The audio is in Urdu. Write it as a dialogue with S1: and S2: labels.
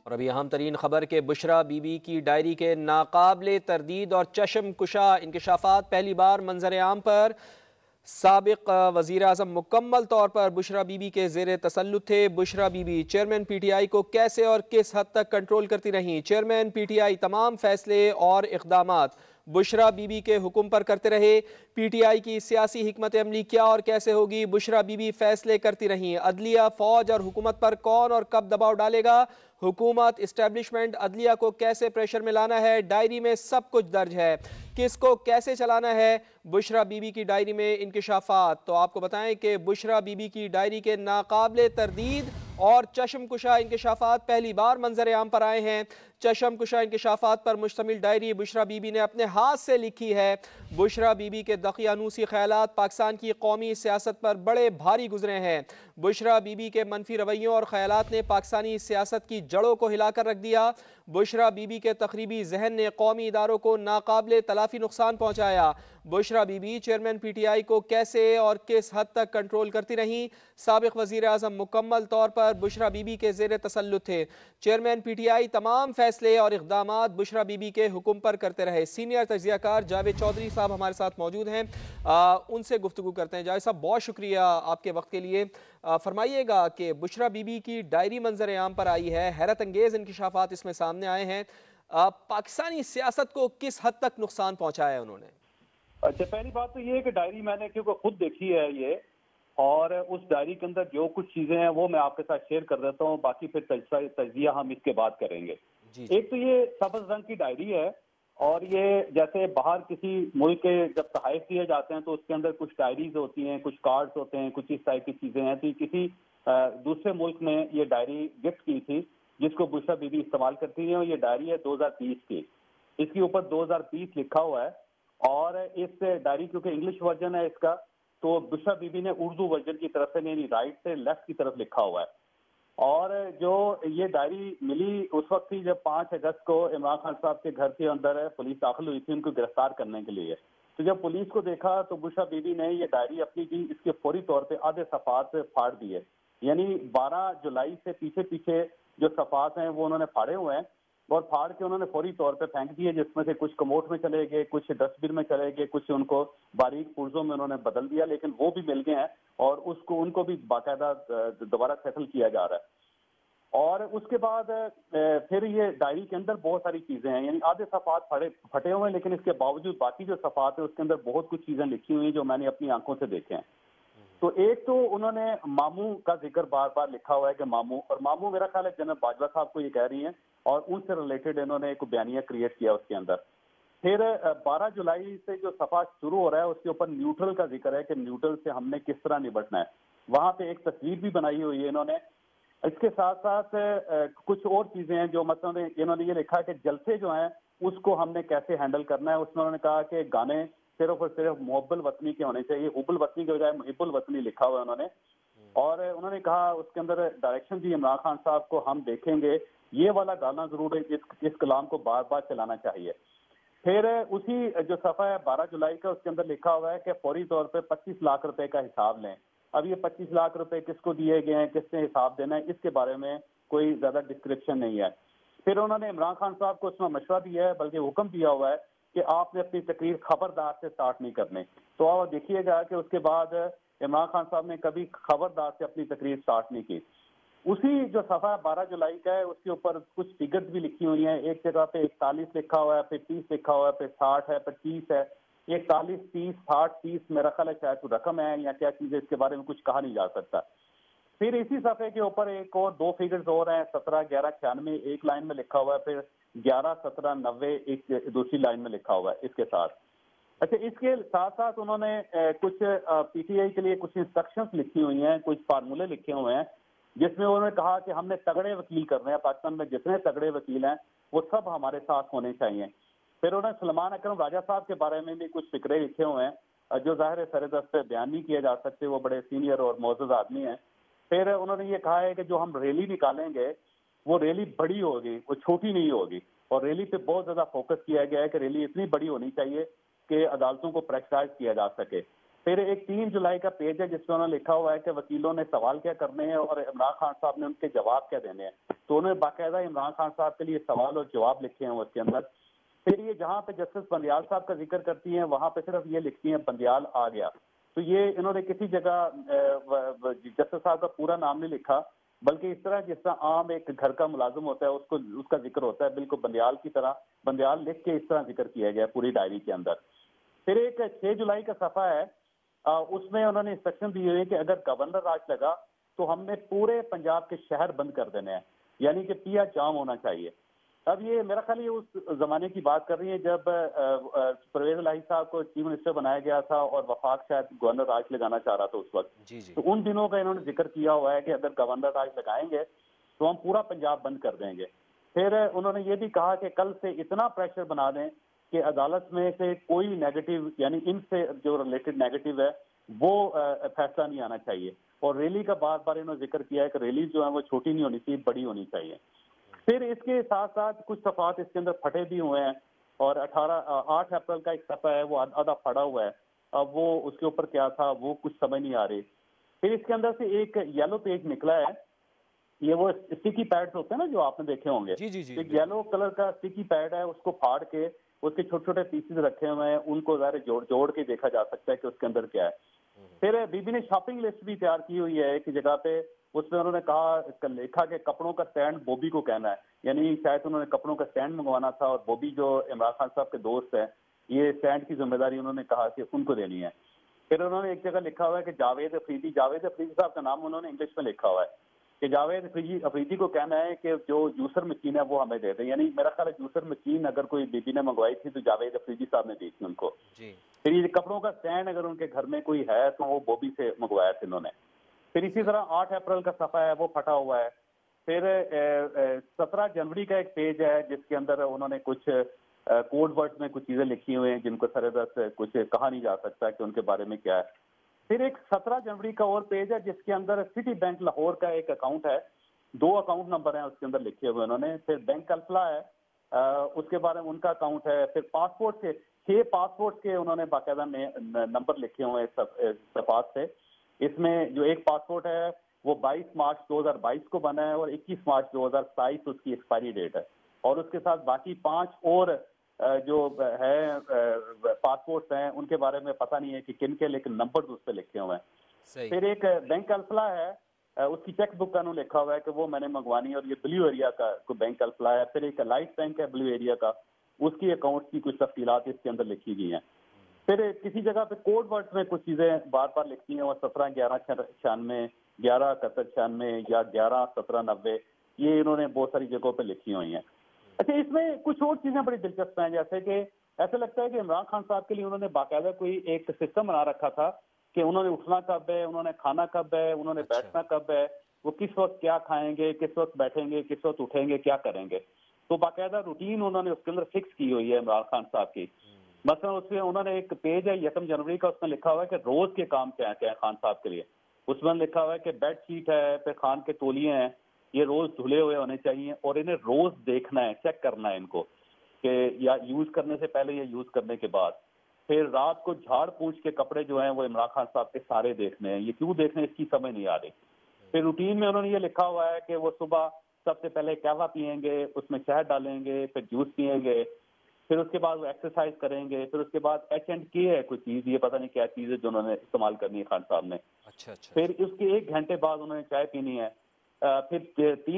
S1: اور ابھی اہم ترین خبر کہ بشرا بی بی کی ڈائری کے ناقابل تردید اور چشم کشا انکشافات پہلی بار منظر عام پر۔ سابق وزیر اعظم مکمل طور پر بشرا بی بی کے زیر تسلط تھے۔ Bushra Bibi chairman P T I کو کیسے اور کس حد تک کنٹرول کرتی رہیں؟ چیئرمین پی ٹی آئی تمام فیصلے اور اقدامات بشرا بی بی کے حکم پر کرتے رہے۔ پی ٹی آئی کی سیاسی حکمت عملی کیا اور کیسے ہوگی؟ بشرا بی بی فیصلے کرتی رہیں۔ عدلیہ، فوج اور حکومت پر کون اور کب دباؤ ڈالے گا؟ حکومت، اسٹیبلشمنٹ، عدلیہ کو کیسے پریشر میں لانا ہے؟ ڈائری میں سب کچھ درج ہے۔ کس کو کیسے چلانا ہے؟ بشرا بی بی کی ڈائری میں انکشافات۔ تو آپ کو بتائیں کہ بشرا بی بی کی ڈائری کے ناقابل تردید اور چشم کشا انکشافات پہلی بار منظر عام پر آئے ہیں۔ چشم کشا انکشافات پر مشتمل ڈائری بشرا بی بی نے اپنے ہاتھ سے لکھی ہے۔ بشرا بی بی کے دقیانوسی خیالات پاکستان کی قومی سیاست پر بڑے بھاری گزرے ہیں۔ بشرا بی بی کے منفی رویوں اور خیالات نے پاکستانی سیاست کی جڑوں کو ہلا کر رکھ دیا۔ بشرا بی بی کے تخریبی ذہن نے قومی اداروں کو ناقابل تلافی نقصان پہنچایا۔ Bushra Bibi chairman P T I کو کیسے اور کس حد تک کنٹرول کرتی رہیں؟ سابق وزیر اعظم مکمل طور پر بشرا بی بی کے زیر تسلط تھے۔ چیئرمین پی ٹی آئی تمام فیصلے اور اقدامات بشرا بی بی کے حکم پر کرتے رہے۔ سینئر تجزیہ کار جاوید چودھری صاحب ہمارے ساتھ موجود ہیں، ان سے گفتگو کرتے ہیں۔ جاوید صاحب، بہت شکریہ آپ کے وقت کے لیے۔ فرمائیے گا کہ بشرا بی بی کی ڈائری منظر عام پر آئی ہے، حیرت انگیز انکشافات اس میں سامنے آئے ہیں، پاکستانی سیاست کو کس حد تک نقصان پہنچایا ہے انہوں نے؟
S2: اچھا، پہلی بات تو یہ ہے کہ ڈائری میں نے کیونکہ خود دیکھی ہے یہ، اور اس ڈائری کے اندر جو کچھ چیزیں ہیں وہ میں آپ کے ساتھ شیئر کر دیتا ہوں، باقی پھر تجزیہ ہم اس کے بعد کریں گے۔
S1: جی
S2: ایک تو یہ سبز رنگ کی ڈائری ہے، اور یہ جیسے باہر کسی ملک کے جب تحائف دیے جاتے ہیں تو اس کے اندر کچھ ڈائریز ہوتی ہیں، کچھ کارڈز ہوتے ہیں، کچھ اس ٹائپ کی چیزیں ہیں۔ تو کسی دوسرے ملک نے یہ ڈائری گفٹ کی تھی جس کو بشرا بی بی استعمال کرتی ہیں، اور یہ ڈائری ہے 2020 کی۔ اس کے اوپر 2020 لکھا ہوا ہے، اور اس ڈائری کیونکہ انگلش ورژن ہے اس کا، تو بشرا بی بی نے اردو ورژن کی طرف سے یعنی رائٹ سے لیفٹ کی طرف لکھا ہوا ہے۔ اور جو یہ ڈائری ملی اس وقت تھی جب 5 اگست کو عمران خان صاحب کے گھر کے اندر پولیس داخل ہوئی تھی ان کو گرفتار کرنے کے لیے۔ تو جب پولیس کو دیکھا تو بشرا بی بی نے یہ ڈائری اپنی دی، اس کے فوری طور پہ آدھے صفحات پھاڑ دیے، یعنی 12 جولائی سے پیچھے پیچھے جو صفحات ہیں وہ انہوں نے پھاڑے ہوئے ہیں، اور پھاڑ کے انہوں نے فوری طور پہ پھینک دیے، جس میں سے کچھ کموڈ میں چلے گئے، کچھ ڈسٹ بن میں چلے گئے، کچھ ان کو باریک پرزوں میں انہوں نے بدل دیا، لیکن وہ بھی مل گئے ہیں، اور ان کو بھی باقاعدہ دوبارہ سیٹل کیا جا رہا ہے۔ اور اس کے بعد پھر یہ ڈائری کے اندر بہت ساری چیزیں ہیں، یعنی آدھے صفحات پھٹے ہوئے ہیں، لیکن اس کے باوجود باقی جو صفحات ہیں اس کے اندر بہت کچھ چیزیں لکھی ہوئی ہیں جو میں نے اپنی آنکھوں سے دیکھے ہیں۔ تو ایک تو انہوں نے ماموں کا ذکر بار بار لکھا ہوا ہے کہ ماموں، اور ماموں میرا خیال ہے جنرل باجوہ صاحب کو یہ کہہ رہی ہیں، اور ان سے ریلیٹڈ انہوں نے ایک بیانیہ کریٹ کیا اس کے اندر۔ پھر 12 جولائی سے جو صفحہ شروع ہو رہا ہے اس کے اوپر نیوٹرل کا ذکر ہے کہ نیوٹرل سے ہم نے کس طرح نبٹنا ہے، وہاں پہ ایک تصویر بھی بنائی ہوئی ہے انہوں نے۔ اس کے ساتھ ساتھ کچھ اور چیزیں ہیں جو مثلا انہوں نے یہ لکھا ہے کہ جلسے جو ہیں اس کو ہم نے کیسے ہینڈل کرنا ہے۔ اس میں انہوں نے کہا کہ گانے صرف اور صرف محب الوطنی کے ہونے چاہیے، حب الوطنی کے بجائے محب الوطنی لکھا ہوا ہے انہوں نے، اور انہوں نے کہا اس کے اندر ڈائریکشن دی عمران خان صاحب کو، ہم دیکھیں گے یہ والا گانا ضرور ہے، اس کلام کو بار بار چلانا چاہیے۔ پھر اسی جو صفحہ ہے 12 جولائی کا، اس کے اندر لکھا ہوا ہے کہ فوری طور پہ 25 لاکھ روپے کا حساب لیں۔ اب یہ 25 لاکھ روپے کس کو دیے گئے ہیں، کس نے حساب دینا ہے، اس کے بارے میں کوئی زیادہ ڈسکرپشن نہیں ہے۔ پھر انہوں نے عمران خان صاحب کو اس میں مشورہ دیا ہے، بلکہ حکم دیا ہوا ہے کہ آپ نے اپنی تقریر خبردار سے سٹارٹ نہیں کرنے۔ تو آپ دیکھیے گا کہ اس کے بعد عمران خان صاحب نے کبھی خبردار سے اپنی تقریر سٹارٹ نہیں کی۔ اسی جو صفحہ 12 جولائی کا ہے اس کے اوپر کچھ فگرز بھی لکھی ہوئی ہیں، ایک جگہ پہ 41 لکھا ہوا ہے، پھر 30 لکھا ہوا ہے، پھر 60 ہے، پھر 30 ہے، 41 30 60 30 میرا خیال ہے شاید کوئی رقم ہے یا کیا چیز ہے، اس کے بارے میں کچھ کہا نہیں جا سکتا۔ پھر اسی صفحے کے اوپر ایک اور 2 فگرز اور ہیں، 17 11 96 ایک لائن میں لکھا ہوا ہے، پھر 11 17 90 ایک دوسری لائن میں لکھا ہوا ہے اس کے ساتھ۔ اچھا، اس کے ساتھ ساتھ انہوں نے کچھ پی ٹی آئی کے لیے کچھ انسٹرکشنز لکھی ہوئی ہیں، کچھ فارمولے لکھے ہوئے ہیں، جس میں انہوں نے کہا کہ ہم نے تگڑے وکیل کرنے ہیں، پاکستان میں جتنے تگڑے وکیل ہیں وہ سب ہمارے ساتھ ہونے چاہیے۔ پھر انہوں نے سلمان اکرم راجہ صاحب کے بارے میں بھی کچھ فکرے لکھے ہوئے ہیں جو ظاہر سر دست پہ بیان نہیں کیے جا سکتے، وہ بڑے سینئر اور معزز آدمی ہیں۔ پھر انہوں نے یہ کہا ہے کہ جو ہم ریلی نکالیں گے وہ ریلی بڑی ہوگی، وہ چھوٹی نہیں ہوگی، اور ریلی پہ بہت زیادہ فوکس کیا گیا ہے کہ ریلی اتنی بڑی ہونی چاہیے کہ عدالتوں کو پریشرائز کیا جا سکے۔ پھر ایک 3 جولائی کا پیج ہے جس میں انہوں نے لکھا ہوا ہے کہ وکیلوں نے سوال کیا کرنے ہیں اور عمران خان صاحب نے ان کے جواب کیا دینے ہیں۔ تو انہوں نے باقاعدہ عمران خان صاحب کے لیے سوال اور جواب لکھے ہیں اس کے اندر. پھر یہ جہاں پہ جسٹس بندیال صاحب کا ذکر کرتی ہیں وہاں پہ صرف یہ لکھتی ہیں بندیال آ گیا. تو یہ انہوں نے کسی جگہ جسٹس صاحب کا پورا نام نہیں لکھا, بلکہ اس طرح جس طرح عام ایک گھر کا ملازم ہوتا ہے اس کا ذکر ہوتا ہے بالکل بندیال کی طرح, بندیال لکھ کے اس طرح ذکر کیا گیا پوری ڈائری کے اندر. پھر ایک 6 جولائی کا صفحہ ہے, اس میں انہوں نے انسٹرکشن دی ہوئی کہ اگر گورنر راج لگا تو ہم نے پورے پنجاب کے شہر بند کر دینے ہیں, یعنی کہ پیا جام ہونا چاہیے. اب یہ میرا خیال یہ اس زمانے کی بات کر رہی ہیں جب پرویز الہی صاحب کو چیف منسٹر بنایا گیا تھا اور وفاق شاید گورنر راج لگانا چاہ رہا تھا اس وقت. تو ان دنوں کا انہوں نے ذکر کیا ہوا ہے کہ اگر گورنر راج لگائیں گے تو ہم پورا پنجاب بند کر دیں گے. پھر انہوں نے یہ بھی کہا کہ کل سے اتنا پریشر بنا دیں کہ عدالت میں سے کوئی نیگیٹو, یعنی ان سے جو ریلیٹڈ نیگیٹو ہے وہ فیصلہ نہیں آنا چاہیے. اور ریلی کا بار بار انہوں نے ذکر کیا ہے کہ ریلی جو ہے وہ چھوٹی نہیں ہونی چاہیے, بڑی ہونی چاہیے. پھر اس کے ساتھ ساتھ کچھ صفحات اس کے اندر پھٹے بھی ہوئے ہیں, اور 8 اپریل کا ایک صفحہ ہے وہ آدھا پھڑا ہوا ہے. اب وہ اس کے اوپر کیا تھا وہ کچھ سمجھ نہیں آ رہی. پھر اس کے اندر سے ایک یلو پیج نکلا ہے, یہ وہ اسٹیکی پیڈز ہوتے ہیں نا جو آپ نے دیکھے ہوں گے, ایک یلو کلر کا اسٹیکی پیڈ ہے, اس کو پھاڑ کے اس کے چھوٹے چھوٹے پیسز رکھے ہوئے ہیں, ان کو ظاہر جوڑ کے دیکھا جا سکتا ہے کہ اس کے اندر کیا ہے. پھر بی بی نے شاپنگ لسٹ بھی تیار کی ہوئی ہے ایک جگہ پہ, اس میں انہوں نے کہا لکھا کہ کپڑوں کا سٹینڈ بوبی کو کہنا ہے, یعنی شاید انہوں نے کپڑوں کا سٹینڈ منگوانا تھا اور بوبی جو عمران خان صاحب کے دوست ہیں یہ سٹینڈ کی ذمہ داری انہوں نے کہا کہ ان کو دینی ہے. پھر انہوں نے ایک جگہ لکھا ہوا ہے کہ جاوید افریدی صاحب کا نام انہوں نے انگلش میں لکھا ہوا ہے کہ جاوید افریدی کو کہنا ہے کہ جو جوسر مشین ہے وہ ہمیں دے دیں. یعنی میرا خیال ہے جوسر مشین اگر کوئی بی بی نے منگوائی تھی تو جاوید افریدی صاحب نے دی تھی ان کو. پھر یہ کپڑوں کا سٹینڈ اگر ان کے گھر میں کوئی ہے تو وہ بوبی سے منگوایا تھا انہوں نے. پھر اسی طرح 8 اپریل کا صفحہ ہے وہ پھٹا ہوا ہے. پھر 17 جنوری کا ایک پیج ہے جس کے اندر انہوں نے کچھ کوڈ ورڈز میں کچھ چیزیں لکھی ہوئی ہیں جن کو سر دست کچھ کہا نہیں جا سکتا کہ ان کے بارے میں کیا ہے. پھر ایک 17 جنوری کا اور پیج ہے جس کے اندر سٹی بینک لاہور کا ایک اکاؤنٹ ہے, 2 اکاؤنٹ نمبر ہیں اس کے اندر لکھے ہوئے انہوں نے. پھر بینک الفلا ہے, اس کے بارے میں ان کا اکاؤنٹ ہے. پھر پاسپورٹ کے 6 پاسپورٹ کے انہوں نے باقاعدہ نمبر لکھے ہوئے ہیں صفحات سے. اس میں جو ایک پاسپورٹ ہے وہ 22 مارچ 2022 کو بنا ہے اور 21 مارچ 2027 اس کی ایکسپائری ڈیٹ ہے, اور اس کے ساتھ باقی 5 اور جو ہے پاسپورٹس ہیں ان کے بارے میں پتہ نہیں ہے کہ کن کے, لیکن نمبرز اس پہ لکھے ہوئے ہیں. پھر ایک بینک الفلا ہے, اس کی چیک بک کا انہوں نے لکھا ہوا ہے کہ وہ میں نے منگوانی ہے, اور یہ بلیو ایریا کا کوئی بینک الفلا ہے. پھر ایک لائٹ بینک ہے بلیو ایریا کا, اس کی اکاؤنٹ کی کچھ تفصیلات اس کے اندر لکھی گئی ہیں. پھر کسی جگہ پہ کوڈ ورڈز میں کچھ چیزیں بار بار لکھتی ہیں, اور 17/11/96, 11/71/96 یا 11/17/90 یہ انہوں نے بہت ساری جگہوں پہ لکھی ہوئی ہیں. اچھا, اس میں کچھ اور چیزیں بڑی دلچسپ ہیں, جیسے کہ ایسا لگتا ہے کہ عمران خان صاحب کے لیے انہوں نے باقاعدہ کوئی ایک سسٹم بنا رکھا تھا کہ انہوں نے اٹھنا کب ہے, انہوں نے کھانا کب ہے, انہوں نے بیٹھنا کب ہے, وہ کس وقت کیا کھائیں گے, کس وقت بیٹھیں گے, کس وقت اٹھیں گے, کیا کریں گے. تو باقاعدہ روٹین انہوں نے اس کے اندر فکس کی ہوئی ہے عمران خان صاحب کی. مثلا اس میں انہوں نے ایک پیج ہے 1 جنوری کا, اس میں لکھا ہوا ہے کہ روز کے کام کیا ہیں خان صاحب کے لیے. اس میں لکھا ہوا ہے کہ بیڈ شیٹ ہے, پھر خان کے تولیے ہیں, یہ روز دھلے ہوئے ہونے چاہیے اور انہیں روز دیکھنا ہے, چیک کرنا ہے ان کو کہ یا یوز کرنے سے پہلے یا یوز کرنے کے بعد. پھر رات کو جھاڑ پوچھ کے کپڑے جو ہیں وہ عمران خان صاحب کے سارے دیکھنے ہیں. یہ کیوں دیکھنے اس کی سمجھ نہیں آ رہی. پھر روٹین میں انہوں نے یہ لکھا ہوا ہے کہ وہ صبح سب سے پہلے قہوہ پئیں گے, اس میں شہد ڈالیں گے, پھر جوس پئیں گے, پھر اس کے بعد وہ ایکسرسائز کریں گے, پھر اس کے بعد H&K ہے کوئی چیز, یہ پتہ نہیں کیا چیز ہے جو انہوں نے استعمال کرنی ہے خان صاحب نے. پھر اس کے 1 گھنٹے بعد انہوں نے چائے پینی ہے. پھر 3